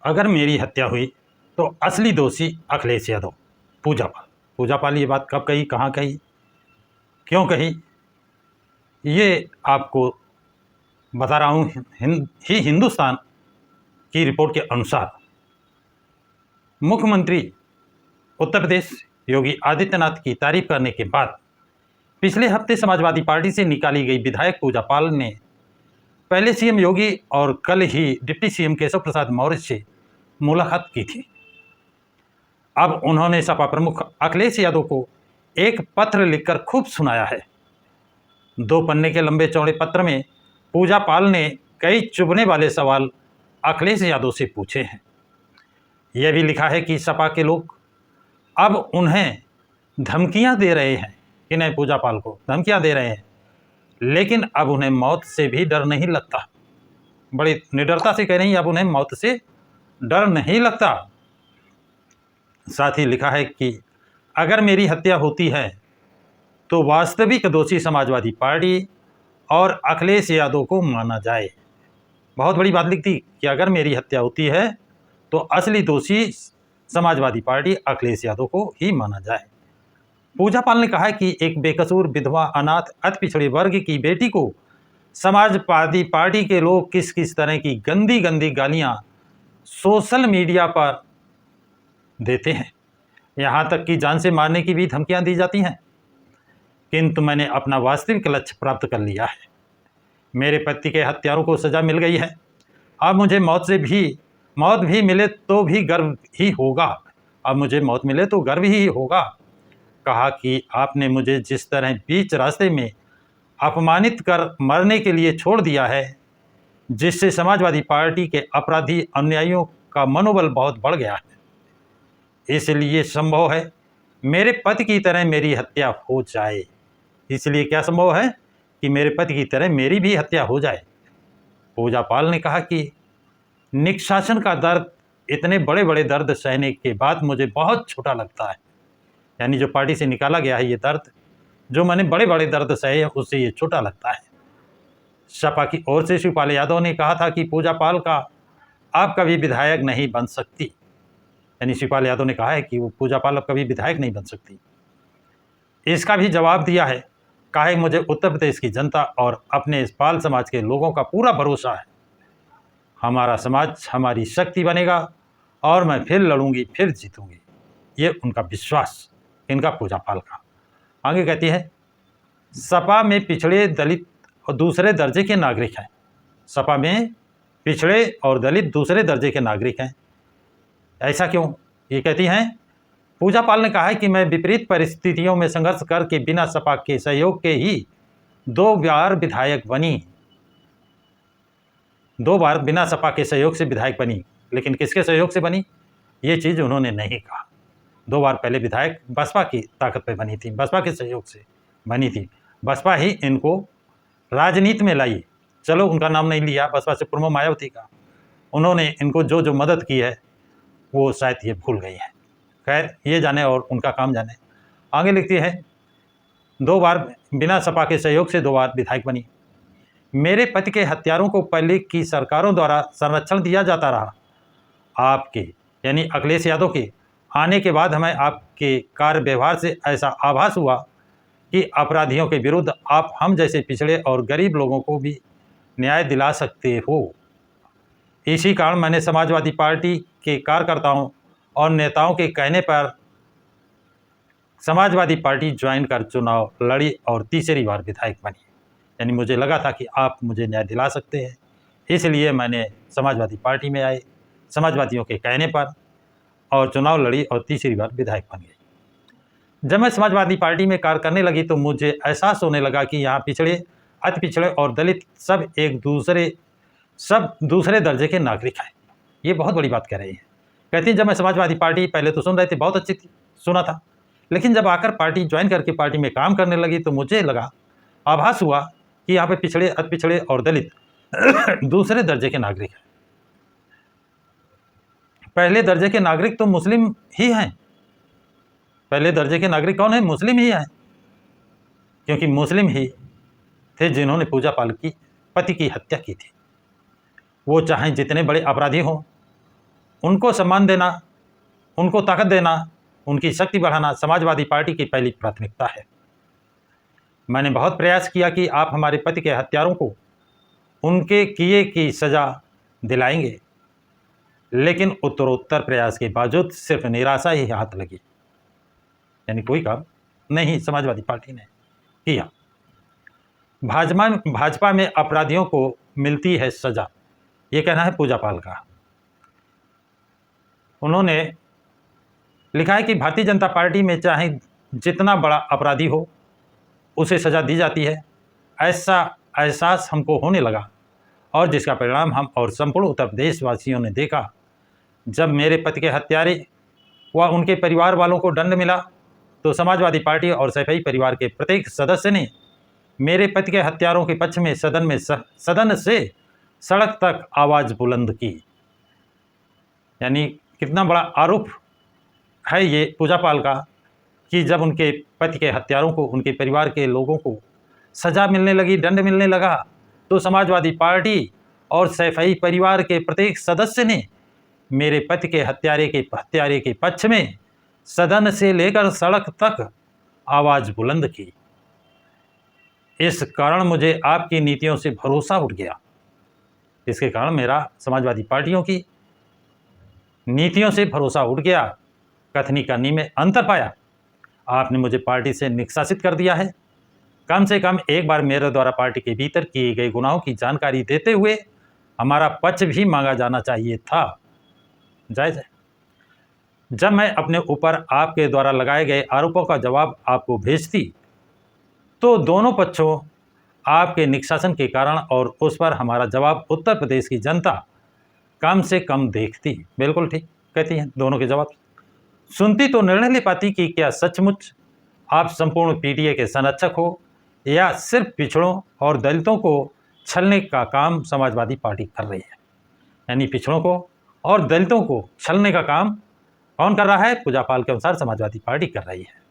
अगर मेरी हत्या हुई तो असली दोषी अखिलेश यादव। पूजा पाल ये बात कब कही, कहाँ कही, क्यों कही, ये आपको बता रहा हूँ। हिंदुस्तान की रिपोर्ट के अनुसार मुख्यमंत्री उत्तर प्रदेश योगी आदित्यनाथ की तारीफ करने के बाद पिछले हफ्ते समाजवादी पार्टी से निकाली गई विधायक पूजा पाल ने पहले सीएम योगी और कल ही डिप्टी सीएम केशव प्रसाद मौर्य से मुलाकात की थी। अब उन्होंने सपा प्रमुख अखिलेश यादव को एक पत्र लिखकर खूब सुनाया है। 2 पन्ने के लंबे चौड़े पत्र में पूजा पाल ने कई चुभने वाले सवाल अखिलेश यादव से पूछे हैं। यह भी लिखा है कि सपा के लोग अब उन्हें धमकियां दे रहे हैं, कि नहीं, पूजा पाल को धमकियां दे रहे हैं, लेकिन अब उन्हें मौत से भी डर नहीं लगता। बड़ी निडरता से कह रही हैं, अब उन्हें मौत से डर नहीं लगता। साथ ही लिखा है कि अगर मेरी हत्या होती है तो वास्तविक दोषी समाजवादी पार्टी और अखिलेश यादव को माना जाए। बहुत बड़ी बात लिखती कि अगर मेरी हत्या होती है तो असली दोषी समाजवादी पार्टी अखिलेश यादव को ही माना जाए। पूजा पाल ने कहा कि एक बेकसूर विधवा, अनाथ, अति पिछड़े वर्ग की बेटी को समाजवादी पार्टी के लोग किस किस तरह की गंदी गंदी गालियां सोशल मीडिया पर देते हैं, यहाँ तक कि जान से मारने की भी धमकियां दी जाती हैं। किंतु मैंने अपना वास्तविक लक्ष्य प्राप्त कर लिया है। मेरे पति के हत्यारों को सजा मिल गई है। अब मुझे मौत भी मिले तो भी गर्व ही होगा। अब मुझे मौत मिले तो गर्व ही होगा। कहा कि आपने मुझे जिस तरह बीच रास्ते में अपमानित कर मरने के लिए छोड़ दिया है, जिससे समाजवादी पार्टी के अपराधी अनुयायियों का मनोबल बहुत बढ़ गया है, इसलिए संभव है मेरे पति की तरह मेरी हत्या हो जाए। इसलिए क्या संभव है कि मेरे पति की तरह मेरी भी हत्या हो जाए। पूजा पाल ने कहा कि निष्कासन का दर्द, इतने बड़े बड़े दर्द सहने के बाद मुझे बहुत छोटा लगता है। यानी जो पार्टी से निकाला गया है, ये दर्द जो मैंने बड़े बड़े दर्द सहे, उससे ये छोटा लगता है। सपा की ओर से शिवपाल यादव ने कहा था कि पूजा पाल का आप कभी विधायक नहीं बन सकती। यानी शिवपाल यादव ने कहा है कि वो पूजा पाल अब कभी विधायक नहीं बन सकती। इसका भी जवाब दिया है, कहा है मुझे उत्तर प्रदेश की जनता और अपने इस पाल समाज के लोगों का पूरा भरोसा है। हमारा समाज हमारी शक्ति बनेगा और मैं फिर लड़ूंगी, फिर जीतूंगी। ये उनका विश्वास, इनका पूजा पाल का। आगे कहती है, सपा में पिछड़े, दलित और दूसरे दर्जे के नागरिक हैं। सपा में पिछड़े और दलित दूसरे दर्जे के नागरिक हैं। ऐसा क्यों? ये कहती हैं, पूजा पाल ने कहा है कि मैं विपरीत परिस्थितियों में संघर्ष करके बिना सपा के सहयोग के ही 2 बार विधायक बनी। 2 बार बिना सपा के सहयोग से विधायक बनी, लेकिन किसके सहयोग से बनी, ये चीज़ उन्होंने नहीं कहा। 2 बार पहले विधायक बसपा की ताकत पे बनी थी, बसपा के सहयोग से बनी थी। बसपा ही इनको राजनीति में लाई। चलो, उनका नाम नहीं लिया, बसपा से पूर्व मायावती का। उन्होंने इनको जो जो मदद की है वो शायद ये भूल गई है। खैर, ये जाने और उनका काम जाने। आगे लिखती है, 2 बार बिना सपा के सहयोग से 2 बार विधायक बनी। मेरे पति के हत्यारों को पहले की सरकारों द्वारा संरक्षण दिया जाता रहा। आपके यानी अखिलेश यादव के आने के बाद हमें आपके कार्य व्यवहार से ऐसा आभास हुआ कि अपराधियों के विरुद्ध आप हम जैसे पिछड़े और गरीब लोगों को भी न्याय दिला सकते हो। इसी कारण मैंने समाजवादी पार्टी के कार्यकर्ताओं और नेताओं के कहने पर समाजवादी पार्टी ज्वाइन कर चुनाव लड़ी और तीसरी बार विधायक बनी। यानी मुझे लगा था कि आप मुझे न्याय दिला सकते हैं, इसलिए मैंने समाजवादी पार्टी में आए, समाजवादियों के कहने पर, और चुनाव लड़ी और तीसरी बार विधायक बन गई। जब मैं समाजवादी पार्टी में कार्य करने लगी तो मुझे एहसास होने लगा कि यहाँ पिछड़े, अति पिछड़े और दलित सब दूसरे दर्जे के नागरिक हैं। ये बहुत बड़ी बात कह रही है। कहती हैं, जब मैं समाजवादी पार्टी पहले तो सुन रहे थे, बहुत अच्छी थी, सुना था, लेकिन जब आकर पार्टी ज्वाइन करके पार्टी में काम करने लगी तो मुझे लगा, आभास हुआ कि यहाँ पे पिछड़े, अति पिछड़े और दलित दूसरे दर्जे के नागरिक हैं। पहले दर्जे के नागरिक तो मुस्लिम ही हैं। पहले दर्जे के नागरिक कौन है? मुस्लिम ही हैं, क्योंकि मुस्लिम ही थे जिन्होंने पूजा पाल की पति की हत्या की थी। वो चाहे जितने बड़े अपराधी हों, उनको सम्मान देना, उनको ताकत देना, उनकी शक्ति बढ़ाना समाजवादी पार्टी की पहली प्राथमिकता है। मैंने बहुत प्रयास किया कि आप हमारे पति के हत्यारों को उनके किए की सज़ा दिलाएंगे, लेकिन उत्तरोत्तर प्रयास के बावजूद सिर्फ निराशा ही हाथ लगी, यानी कोई काम नहीं समाजवादी पार्टी ने किया। भाजपा में अपराधियों को मिलती है सज़ा, ये कहना है पूजा पाल का। उन्होंने लिखा है कि भारतीय जनता पार्टी में चाहे जितना बड़ा अपराधी हो उसे सज़ा दी जाती है, ऐसा एहसास हमको होने लगा, और जिसका परिणाम हम और संपूर्ण उत्तर प्रदेश वासियों ने देखा। जब मेरे पति के हत्यारे व उनके परिवार वालों को दंड मिला तो समाजवादी पार्टी और सैफई परिवार के प्रत्येक सदस्य ने मेरे पति के हत्यारों के पक्ष में सदन से सड़क तक आवाज़ बुलंद की। यानी कितना बड़ा आरोप है ये पूजा पाल का कि जब उनके पति के हत्यारों को, उनके परिवार के लोगों को सज़ा मिलने लगी, दंड मिलने लगा, तो समाजवादी पार्टी और सैफई परिवार के प्रत्येक सदस्य ने मेरे पति के हत्यारे के पक्ष में सदन से लेकर सड़क तक आवाज़ बुलंद की। इस कारण मुझे आपकी नीतियों से भरोसा उठ गया। इसके कारण मेरा समाजवादी पार्टियों की नीतियों से भरोसा उठ गया, कथनी करनी में अंतर पाया। आपने मुझे पार्टी से निष्कासित कर दिया है। कम से कम एक बार मेरे द्वारा पार्टी के भीतर किए गए गुनाहों की जानकारी देते हुए हमारा पक्ष भी मांगा जाना चाहिए था। जायज़ है। जब मैं अपने ऊपर आपके द्वारा लगाए गए आरोपों का जवाब आपको भेजती तो दोनों पक्षों आपके निष्कासन के कारण और उस पर हमारा जवाब उत्तर प्रदेश की जनता कम से कम देखती। बिल्कुल ठीक कहती हैं, दोनों के जवाब सुनती तो निर्णय ले पाती कि क्या सचमुच आप संपूर्ण पीडीए के संरक्षक हो या सिर्फ पिछड़ों और दलितों को छलने का काम समाजवादी पार्टी कर रही है। यानी पिछड़ों को और दलितों को छलने का काम कौन कर रहा है? पूजा पाल के अनुसार समाजवादी पार्टी कर रही है।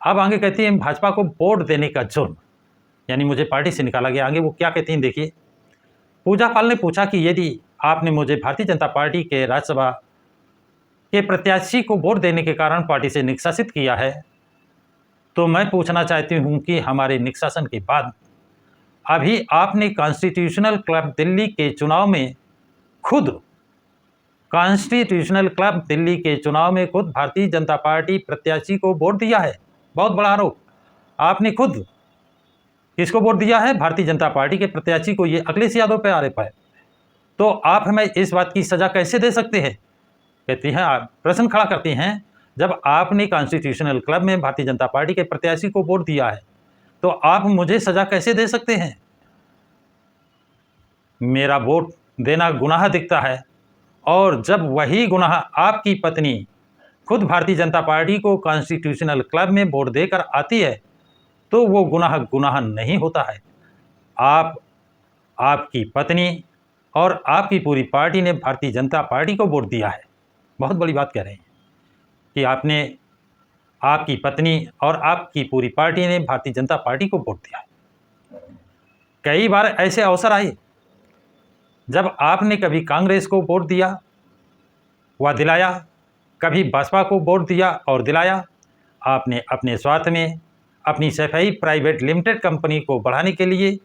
अब आगे कहती है भाजपा को वोट देने का जुर्म, यानी मुझे पार्टी से निकाला गया। आगे वो क्या कहती हैं देखिए। पूजा पाल ने पूछा कि यदि आपने मुझे भारतीय जनता पार्टी के राज्यसभा के प्रत्याशी को वोट देने के कारण पार्टी से निष्कासित किया है, तो मैं पूछना चाहती हूं कि हमारे निष्कासन के बाद अभी आपने कॉन्स्टिट्यूशनल क्लब दिल्ली के चुनाव में खुद भारतीय जनता पार्टी प्रत्याशी को वोट दिया है। बहुत बड़ा आरोप। आपने खुद किसको वोट दिया है? भारतीय जनता पार्टी के प्रत्याशी को। ये अखिलेश यादव पे आरोप है। तो आप हमें इस बात की सज़ा कैसे दे सकते हैं? कहती हैं, आप प्रश्न खड़ा करती हैं, जब आपने कॉन्स्टिट्यूशनल क्लब में भारतीय जनता पार्टी के प्रत्याशी को वोट दिया है तो आप मुझे सज़ा कैसे दे सकते हैं? मेरा वोट देना गुनाह दिखता है, और जब वही गुनाह आपकी पत्नी खुद भारतीय जनता पार्टी को कॉन्स्टिट्यूशनल क्लब में वोट देकर आती है तो वो गुनाह नहीं होता है। आपकी पत्नी और आपकी पूरी पार्टी ने भारतीय जनता पार्टी को वोट दिया है। बहुत बड़ी बात कह रहे हैं कि आपकी पत्नी और आपकी पूरी पार्टी ने भारतीय जनता पार्टी को वोट दिया है। कई बार ऐसे अवसर आए जब आपने कभी कांग्रेस को वोट दिया व दिलाया, कभी बसपा को वोट दिया और दिलाया। आपने अपने स्वार्थ में अपनी सैफई प्राइवेट लिमिटेड कंपनी को बढ़ाने के लिए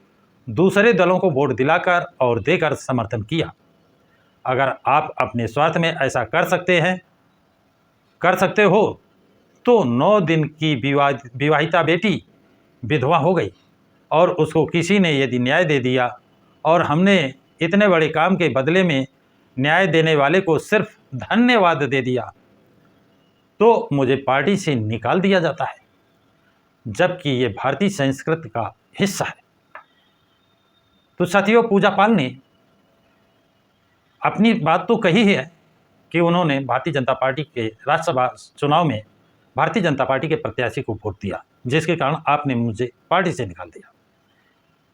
दूसरे दलों को वोट दिलाकर और देकर समर्थन किया। अगर आप अपने स्वार्थ में ऐसा कर सकते हो तो 9 दिन की विवाहिता बेटी विधवा हो गई और उसको किसी ने यदि न्याय दे दिया और हमने इतने बड़े काम के बदले में न्याय देने वाले को सिर्फ धन्यवाद दे दिया तो मुझे पार्टी से निकाल दिया जाता है, जबकि ये भारतीय संस्कृति का हिस्सा है। तो साथियों, पूजा पाल ने अपनी बात तो कही है कि उन्होंने भारतीय जनता पार्टी के राज्यसभा चुनाव में भारतीय जनता पार्टी के प्रत्याशी को वोट दिया, जिसके कारण आपने मुझे पार्टी से निकाल दिया।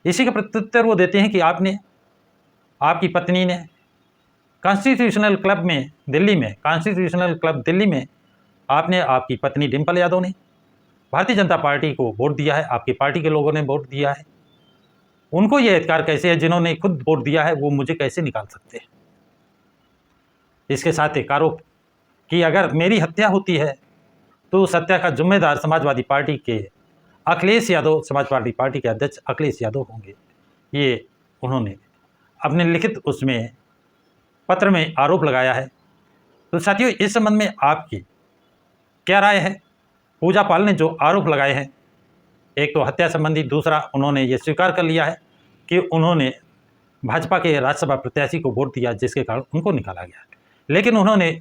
इसी का प्रत्युत्तर वो देते हैं कि आपकी पत्नी ने कॉन्स्टिट्यूशनल क्लब दिल्ली में आपकी पत्नी डिम्पल यादव ने भारतीय जनता पार्टी को वोट दिया है। आपकी पार्टी के लोगों ने वोट दिया है। उनको ये अधिकार कैसे है? जिन्होंने खुद वोट दिया है वो मुझे कैसे निकाल सकते हैं? इसके साथ एक आरोप कि अगर मेरी हत्या होती है तो उस हत्या का जिम्मेदार समाजवादी पार्टी के अखिलेश यादव, समाजवादी पार्टी के अध्यक्ष अखिलेश यादव होंगे। ये उन्होंने अपने लिखित उसमें पत्र में आरोप लगाया है। तो साथियों, इस संबंध में आपकी क्या राय है? पूजा पाल ने जो आरोप लगाए हैं, एक तो हत्या संबंधी, दूसरा उन्होंने ये स्वीकार कर लिया है कि उन्होंने भाजपा के राज्यसभा प्रत्याशी को वोट दिया जिसके कारण उनको निकाला गया। लेकिन उन्होंने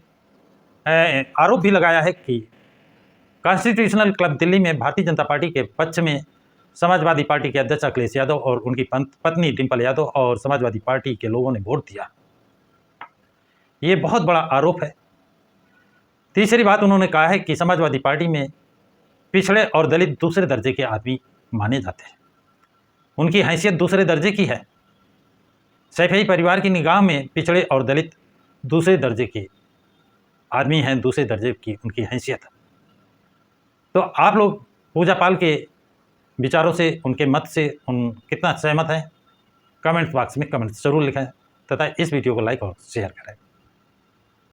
आरोप भी लगाया है कि कॉन्स्टिट्यूशनल क्लब दिल्ली में भारतीय जनता पार्टी के पक्ष में समाजवादी पार्टी के अध्यक्ष अखिलेश यादव और उनकी पत्नी डिंपल यादव और समाजवादी पार्टी के लोगों ने वोट दिया। ये बहुत बड़ा आरोप है। तीसरी बात, उन्होंने कहा है कि समाजवादी पार्टी में पिछड़े और दलित दूसरे दर्जे के आदमी माने जाते हैं, उनकी हैसियत दूसरे दर्जे की है। सैफई परिवार की निगाह में पिछड़े और दलित दूसरे दर्जे के आदमी हैं, दूसरे दर्जे की उनकी हैसियत है। तो आप लोग पूजा पाल के विचारों से, उनके मत से कितना सहमत हैं? कमेंट बॉक्स में कमेंट्स जरूर लिखें तथा इस वीडियो को लाइक और शेयर करें।